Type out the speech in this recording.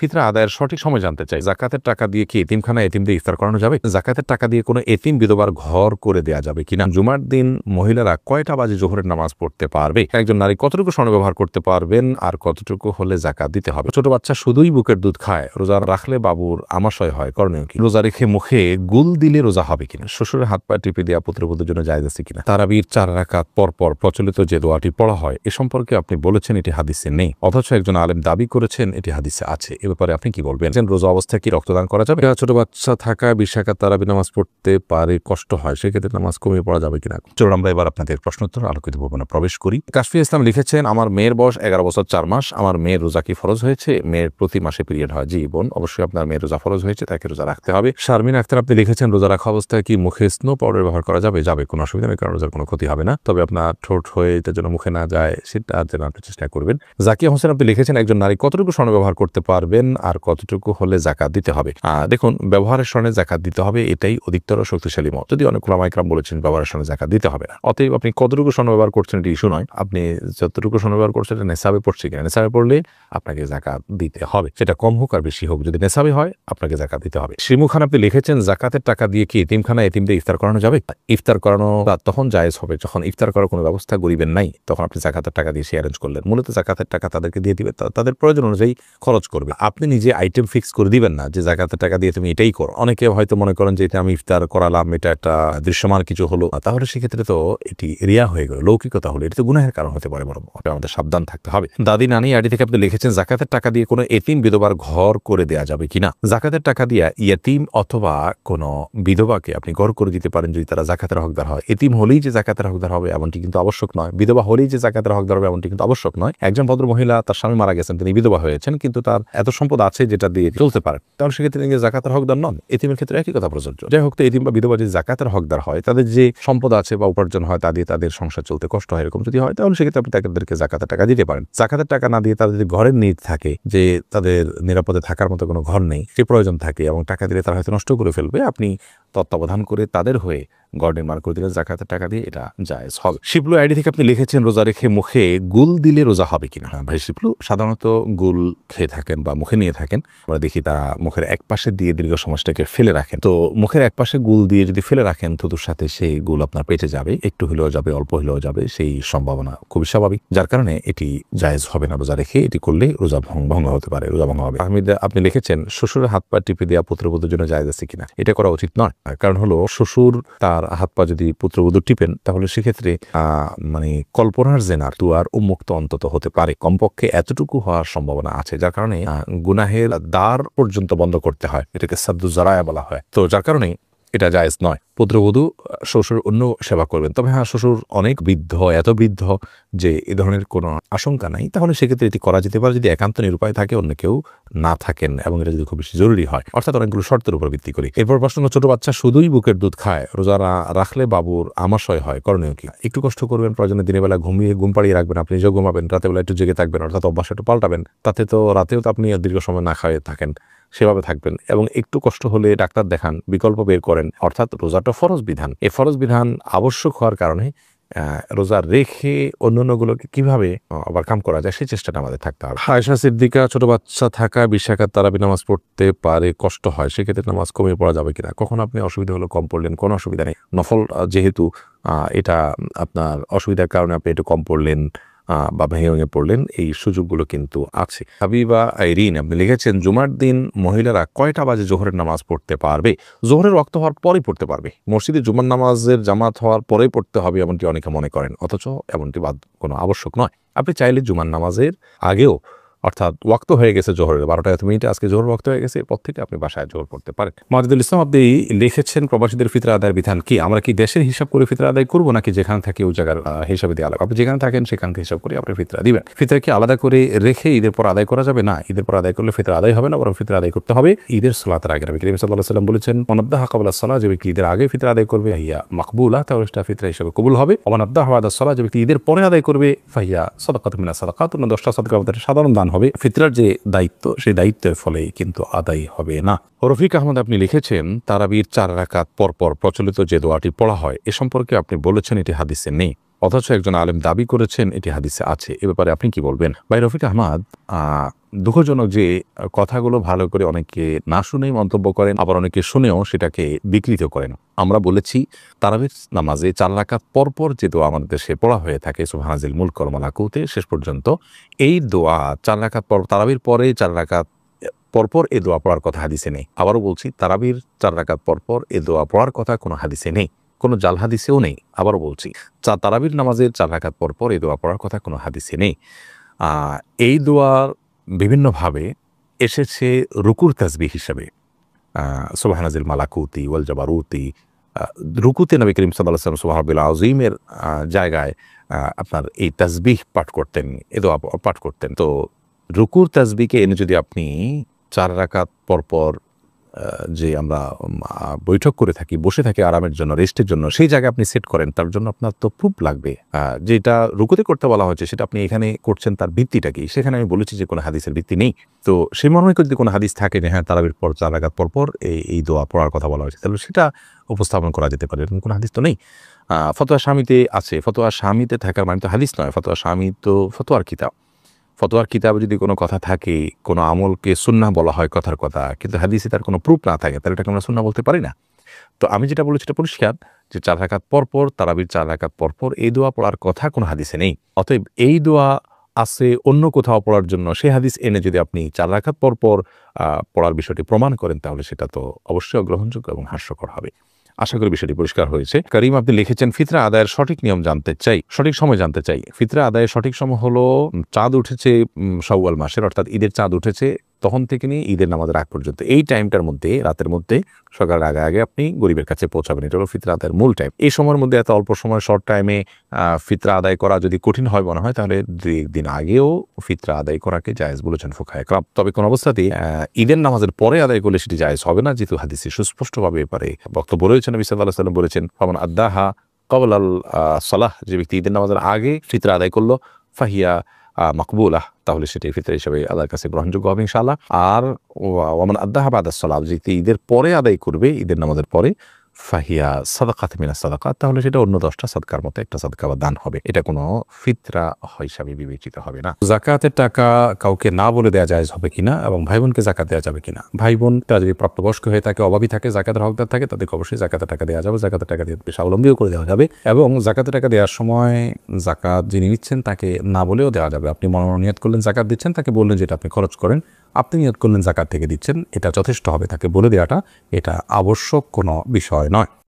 ফিতরা আদায়ের সঠিক সময় জানতে চাই। জাকাতের টাকা দিয়ে কি এতিমখানায় এতিমদের ইফতার করানো যাবে? জাকাতের টাকা দিয়ে কোনো এতিম বিধবার ঘর করে দেয়া যাবে কিনা? জুমার দিন মহিলারা কয়টা বাজে জোহরের নামাজ পড়তে পারবে? একজন নারী কতটুকু স্বর্ণ ব্যবহার করতে পারবেন আর কতটুকু হলে জাকাত দিতে হবে? ছোট বাচ্চা শুধুই বুকের দুধ খায়, রোজা রাখলে বাবুর আমাশয় হয়, করণীয় কি? রোজা রেখে মুখে গুল দিলে রোজা হবে কিনা? শ্বশুরের হাত পা টিপে দেওয়া পুত্রবধূর জন্য জায়েজ আছে কিনা? তারাবির 4 রাকাত পরপর প্রচলিত যে দোয়াটি পড়া হয় এ সম্পর্কে আপনি বলেছেন এটি হাদিসে নেই, অথচ একজন আলেম দাবি করেছেন এটি হাদিসে আছে। এ ব্যাপারে আপনি কি বলবেন? রোজা অবস্থায় কি রক্তদান করা যাবে? ছোট বাচ্চা থাকা 20 রাকাত তারাবি নামাজ পড়তে পারে, কষ্ট হয়, সেক্ষেত্রে নামাজ কমিয়ে পড়া যাবে কিনা? চলুন আমরা এবার আপনাদের প্রশ্নোত্তর আলোকিত ভবনে প্রবেশ করি। কাশফিয়া ইসলাম লিখেছেন, আমার মেয়ের বয়স 11 বছর 4 মাস। আমার মেয়ের রোজা কি ফরজ হয়েছে? মেয়ের প্রতি মাসে পিরিয়ড হয়। জি বোন, অবশ্যই আপনার মেয়ের রোজা ফরজ হয়েছে, তাকে রোজা রাখতে হবে। শারমিন আক্তার আপনি লিখেছেন, রোজা রাখা অবস্থায় কি মুখে স্নো পাউডার ব্যবহার করা যাবে? যাবে, কোনো অসুবিধা নেই, কারণ রোজার কোনো ক্ষতি হবে না। তবে আপনার ঠোঁট হয়ে এটার জন্য মুখে না যায় সেটা যেন আপনি চেষ্টা করবেন। জাকিয়া হোসেন আপনি লিখেছেন, একজন নারী কতটুকু স্বর্ণ ব্যবহার করতে পারবেন আর কতটুকু হলে জাকাত দিতে হবে? দেখুন, ব্যবহারের স্বর্ণে জাকাত দিতে হবে, এটাই অধিকতর শক্তিশালী মত। যদি অনেক ওলামা ইকরাম বলেছেন ব্যবহারের স্বর্ণে জাকাত দিতে হবে না। অতএব আপনি কতটুকু স্বর্ণ ব্যবহার করছেন এটি ইস্যু নয়, আপনি যতটুকু স্বর্ণ ব্যবহার করছেন এটা নেশাবে পড়ছে কিনা, নেশাবে পড়লে আপনাকে জাকাত দিতে হবে, সেটা কম হোক আর বেশি হোক, যদি নেশাবে হয় আপনাকে জাকাত দিতে হবে। শিমু খান আপনি লিখেছেন, জাকাতের টাকা দিয়ে কি এতিমখানায় এতিমদের ইফতার করানো যাবে? ইফতার করানো তখন জায়েজ হবে যখন ইফতার করার কোনো ব্যবস্থা গরিবের নাই, তখন আপনি জাকাতের টাকা দিয়ে সে অ্যারেঞ্জ করলেন। মূলত জাকাতের টাকা তাদেরকে দিয়ে দিবে, তাদের প্রয়োজন অনুযায়ী খরচ করবে। আপনি নিজে আইটেম ফিক্স করে দিবেন না যে জাকাতের টাকা দিয়ে তুমি এটাই করো। অনেকে হয়তো মনে করেন যে এটা আমি ইফতার করালাম, এটা একটা দৃশ্যমান কিছু হলো, তাহলে সেক্ষেত্রে তো এটি রিয়া হয়ে গেল, লৌকিকতা হলো, এটা তো গুনাহের কারণ হতে পারে, বরং আমাদের সাবধান থাকতে হবে। দাদি নানি আইডি থেকে আপনি লিখেছেন, জাকাতের টাকা দিয়ে কোনো এতিম বিধবার ঘর করে দেয়া যাবে কিনা? জাকাতের টাকা দিয়ে ইয়তিম অথবা কোনো বিধবাকে আপনি ঘর করে দিতে পারেন যদি তারা জাকাতের হকদার হয়। এতিম হলেই যে জাকাতের হকদার হবে এমনটি কিন্তু আবশ্যক নয়, বিধবা হলেই যে জাকাতের হকদার হবে এমনটি কিন্তু আবশ্যক নয়। একজন ভদ্র মহিলা, তার স্বামী মারা গেছেন, তিনি বিধবা হয়েছেন, কিন্তু তার এত সম্পদ আছে যেটা দিয়ে চলতে পারে, তাহলে সেক্ষেত্রে তিনি জাকাতের হকদার নন। এতিমের ক্ষেত্রে একই কথা প্রযোজ্য। যাই হোক, তো এতিম বা বিধবা যদি জাকাতের হকদার হয়, তাদের যে সম্পদ আছে বা উপার্জন হয় তা দিয়ে তাদের সংসার চলতে কষ্ট হয়, এরকম যদি হয়, তাহলে সেক্ষেত্রে আপনি তাদেরকে জাকাতের টাকা দিতে পারেন। জাকাতের টাকা না দিয়ে তাদের যদি ঘরের নিড থাকে, যে তাদের নিরাপদে থাকার মতো কোনো ঘর নেই, সে প্রয়োজন থাকে এবং টাকা দিলে তারা হয়তো নষ্ট করে ফেলবে, আপনি তত্ত্বাবধান করে তাদের হয়ে ঘর নির্মাণ করে দিলে জাকাতের টাকা দিয়ে এটা জায়েজ হবে। শিবলু আইডি থেকে আপনি লিখেছেন, রোজা রেখে মুখে গুল দিলে রোজা হবে কিনা? ভাই শিবলু, সাধারণত গুল খেয়ে থাকেন বা মুখে নিয়ে থাকেন, আমরা দেখি তারা মুখের এক পাশে দিয়ে দীর্ঘ সমাজটাকে ফেলে রাখেন। তো মুখের এক পাশে গুল দিয়ে যদি ফেলে রাখেন, থুতুর সাথে সেই গুল আপনার পেটে যাবে, একটু হলেও যাবে, অল্প হলেও যাবে, সেই সম্ভাবনা খুবই স্বাভাবিক, যার কারণে এটি জায়েজ হবে না। রোজা রেখে এটি করলে রোজা ভঙ্গ হতে পারে, রোজা ভঙ্গ হবে। আপনি লিখেছেন, শ্বশুরের হাত পা টিপে দেওয়া পুত্রবধূর জন্য জায়েজ আছে কিনা? এটা করা উচিত নয়, কারণ হলো শ্বশুর তার হাত পা যদি পুত্রবধূ টিপেন, তাহলে সেক্ষেত্রে মানে কল্পনার জেনার দুয়ার উন্মুক্ত অন্তত হতে পারে, কমপক্ষে এতটুকু হওয়ার সম্ভাবনা আছে, যার কারণে গুনাহের দ্বার পর্যন্ত বন্ধ করতে হয়, এটাকে সাদ্দু জারায়া বলা হয়। তো যার কারণে এটা জায়েজ নয়। পুত্রবধূ শ্বশুর অন্য সেবা করবেন, তবে হ্যাঁ, শ্বশুর অনেক বৃদ্ধ, এত বৃদ্ধ যে এ ধরনের কোনো আশঙ্কা নাই, তাহলে সেক্ষেত্রে এটি করা যেতে পারে যদি একান্ত নিরুপায় থাকে, অন্য কেউ না থাকেন এবং এটা যদি খুব বেশি জরুরি হয়, অর্থাৎ অনেকগুলো শর্তের উপর ভিত্তি করি। এরপর প্রশ্ন, ছোট বাচ্চা শুধুই বুকের দুধ খায়, রোজা রাখলে বাবুর আমাশয় হয়, করণীয় কি? একটু কষ্ট করবেন, প্রয়োজনে দিনের বেলা ঘুম পাড়িয়ে রাখবেন, আপনি নিজেও ঘুমাবেন, রাতের বেলা একটু জেগে থাকবেন, অর্থাৎ অভ্যাস একটু পাল্টাবেন, তাতে তো রাতেও তো আপনি দীর্ঘ সময় না খাওয়াই থাকেন, সেভাবে থাকবেন। এবং একটু কষ্ট হলে ডাক্তার দেখান, বিকল্প বের করেন, অর্থাৎ রোজাটা ফরজ বিধান, এই ফরজ বিধান আবশ্যক হওয়ার কারণে রোজা রেখে অন্যান্যগুলোকে কিভাবে ওভারকাম করা যায় সেই চেষ্টাটা আমাদের থাকতে হবে। আয়েশা সিদ্দিকা, ছোট বাচ্চা থাকা 20 রাকাত তারাবি নামাজ পড়তে পারে, কষ্ট হয়, সেক্ষেত্রে নামাজ কমিয়ে পড়া যাবে কিনা? কখন আপনি অসুবিধা হলো কম পড়লেন, কোনো অসুবিধা নেই, নফল যেহেতু এটা আপনার অসুবিধার কারণে আপনি একটু কম পড়লেন বা ভেঙে পড়লেন, এই সুযোগগুলো কিন্তু আছে। হাবিবা আইরিন আপনি লিখেছেন, জুমার দিন মহিলারা কয়টা বাজে জোহরের নামাজ পড়তে পারবে? জোহরের ওয়াক্ত হওয়ার পরেই পড়তে পারবে, মসজিদে জুমার নামাজের জামাত হওয়ার পরেই পড়তে হবে এমনটি অনেকে মনে করেন, অথচ এমনটি কোনো আবশ্যক নয়। আপনি চাইলে জুমার নামাজের আগেও, অর্থাৎ ওয়াক্ত হয়ে গেছে জোহরের 12টা আজকে জোহর ওয়াক্ত হয়ে গেছে, এরপর থেকে আপনি বাসায় জোহর পড়তে পারেন। মাজিদুল ইসলাম আপনি লিখেছেন, প্রবাসীদের ফিতরা আদায়ের বিধান কি? আমরা কি দেশের হিসাব করে ফিতরা আদায় করবো নাকি যেখানে থাকি ওই জায়গার হিসাবে দিয়ে আলাদা? আপনি যেখানে থাকেন সেখানকে হিসাব করে আপনি ফিতরা দিবেন। ফিতরা কি আলাদা করে রেখে ঈদের পর আদায় করা যাবে? না, ঈদের পর আদায় করলে ফিতরা আদায় হবে না, বরং ফিতরা আদায় করতে হবে ঈদের সালাতের আগে। নবী করিম সাল্লাল্লাহু আলাইহি ওয়াসাল্লাম বলেছেন, মানআদ্দাহা ক্বাবলা সালাহ, যে ব্যক্তি ঈদের আগে ফিতরা আদায় করবে হিয়া মাকবুলা, তাহলে সেটা ফিতরা হিসেবে কবুল হবে। ওয়া মানআদ্দাহা বা'দা সালাহ, যে ব্যক্তি ঈদের পরে আদায় করবে ফাহিয়া সাদাকাতুম মিনাস সাদাকাত, 10টা সাদকার মধ্যে সাধারণ দান হবে। ফিতরার যে দায়িত্ব, সেই দায়িত্বের ফলে কিন্তু আদায় হবে না। রফিক আহমদ আপনি লিখেছেন, তারাবির 4 রাকাত পরপর প্রচলিত যে দোয়াটি পড়া হয় এ সম্পর্কে আপনি বলেছেন এটি হাদিসে নেই, অথচ একজন আলেম দাবি করেছেন এটি হাদিসে আছে, এ ব্যাপারে আপনি কি বলবেন? ভাই রফিক আহমদ, দুঃখজনক যে কথাগুলো ভালো করে অনেকে না শুনেই মন্তব্য করেন, আবার অনেকে শুনেও সেটাকে বিকৃত করেন। আমরা বলেছি তারাবির নামাজে 4 রাকাত পরপর যে দোয়া আমাদের দেশে পড়া হয়ে থাকে সুবহানাল মুলক ওয়াল মালাকুতে শেষ পর্যন্ত, এই দোয়া 4 রাকাত পর তারাবির পরে 4 রাকাত পরপর এই দোয়া পড়ার কথা হাদিসে নেই। আবারও বলছি, তারাবির 4 রাকাত পরপর এই দোয়া পড়ার কথা কোনো হাদিসে নেই, কোনো জাল হাদিসেও নেই। আবারও বলছি, তারাবির নামাজের 4 রাকাত পরপর এই দোয়া পড়ার কথা কোনো হাদিসে নেই। এই দোয়ার বিভিন্নভাবে এসেছে রুকুর তাসবিহ হিসেবে, সুবহানাল মালাকুতি ওয়াল জাবারুতি। রুকুতে নবী করিম সাল্লাল্লাহু আলাইহি ওয়াসাল্লাম সুবহানাল আযীমের জায়গায় আপনার এই তাসবিহ পাঠ করতেন, এ দোয়া পাঠ করতেন। তো রুকুর তাসবিহকে এনে যদি আপনি 4 রাকাত পরপর যে আমরা বৈঠক করে থাকি, বসে থাকি আরামের জন্য, রেস্টের জন্য, সেই জায়গায় আপনি সেট করেন, তার জন্য আপনার তো প্রুফ লাগবে। যেটা রুকুতে করতে বলা হয়েছে সেটা আপনি এখানে করছেন, তার ভিত্তিটা কি? সেখানে আমি বলেছি যে কোনো হাদিসের ভিত্তি নেই। তো সেই মর্মে যদি কোনো হাদিস থাকে যে হ্যাঁ তারাবির পর 4 রাকাত পরপর এই দোয়া পড়ার কথা বলা হয়েছে, তাহলে সেটা উপস্থাপন করা যেতে পারে। এরকম কোনো হাদিস তো নেই। ফতোয়া শামিতে আছে, ফতোয়া শামিতে থাকার মানে তো হাদিস নয়, ফতোয়া শামি তো ফতোয়ার কিতাব। ফতোয়ার কিতাবে যদি কোনো কথা থাকে, কোনো আমলকে সুন্নাহ বলা হয় কথার কথা, কিন্তু হাদিসে তার কোনো প্রুফ না থাকে, তাহলে এটাকে আমরা সুন্নাহ বলতে পারি না। তো আমি যেটা বলেছি এটা পরিষ্কার যে 4 রাকাত পরপর, তারাবির 4 রাকাত পরপর এই দোয়া পড়ার কথা কোনো হাদিসে নেই। অতএব এই দোয়া আছে অন্য কোথাও পড়ার জন্য, সেই হাদিস এনে যদি আপনি 4 রাকাত পরপর পড়ার বিষয়টি প্রমাণ করেন, তাহলে সেটা তো অবশ্যই অগ্রহণযোগ্য এবং হাস্যকর হবে। আশা করি বিষয়টি পরিষ্কার হয়েছে। করিম আপনি লিখেছেন, ফিতরা আদায়ের সঠিক নিয়ম জানতে চাই, সঠিক সময় জানতে চাই। ফিতরা আদায়ের সঠিক সময় হলো চাঁদ উঠেছে শাওয়াল মাসের, অর্থাৎ ঈদের চাঁদ উঠেছে তখন থেকে নিয়ে ঈদের নামাজের আগ পর্যন্ত, এই টাইমটার মধ্যে, রাতের মধ্যে, সকালের আগে আগে আপনি গরিবের কাছে পৌঁছাবেন। এটা হলো ফিতরা আদায়ের মূল টাইম। এই সময়ের মধ্যে এত অল্প সময়, শর্ট টাইমে ফিতরা আদায় করা যদি কঠিন হয় মনে হয়, তাহলে 2-1 দিন আগেও ফিতরা আদায় করাকে জায়েজ বলেছেন ফুকাহায়ে কেরাম। তবে কোন অবস্থাতেই ঈদের নামাজের পরে আদায় করলে সেটি জায়েজ হবে না, যেহেতু হাদিসে সুস্পষ্টভাবে এবারে বক্তব্য রয়েছে। নবী সাল্লাল্লাহু আলাইহি ওয়াসাল্লাম বলেছেন, ফামান আদ্দাহা ক্বাবলাল সালাহ, যে ব্যক্তি ঈদের নামাজের আগে ফিতরা আদায় করলো, ফাহিয়া মাকবুলাহ, তাহলে সেটি ফিতরা হিসেবে আল্লাহর কাছে গ্রহণযোগ্য হবে ইনশাআল্লাহ। আর ওয়ামান আদ্দাহা বাদাস সালাহ, যে ঈদের পরে আদায় করবে, ঈদের নামাজের পরে, ফাহিয়া সাদাকাত মিনাস সাদাকাত, তাহলে সেটা অন্য 10টা সাদকার মতো একটা সাদকা বা দান হবে। এটা কোনো ফিতরা হিসাবে বিবেচিত হবে না। যাকাতের টাকা কাউকে না বলে দেওয়া জায়েজ হবে কিনা, এবং ভাই বোনকে যাকাত দেওয়া যাবে কিনা? ভাই বোন তারা যদি প্রাপ্তবয়স্ক হয়ে থাকে, অভাবী থাকে, যাকাতের হকদার থাকে, তাদেরকে অবশ্যই যাকাতের টাকা দেওয়া যাবে। যাকাতের টাকা দিয়ে স্বাবলম্বীও করে দেওয়া যাবে, এবং যাকাতের টাকা দেওয়ার সময় যাকাত যিনি নিচ্ছেন তাকে না বলেও দেওয়া যাবে। আপনি মনোনিয়ত করলেন যাকাত দিচ্ছেন, তাকে বললেন যেটা আপনি খরচ করেন, আপনি নিয়ত করলেন যাকাত থেকে দিচ্ছেন, এটা যথেষ্ট হবে। তাকে বলে দেওয়াটা এটা আবশ্যক কোনো বিষয় নয়।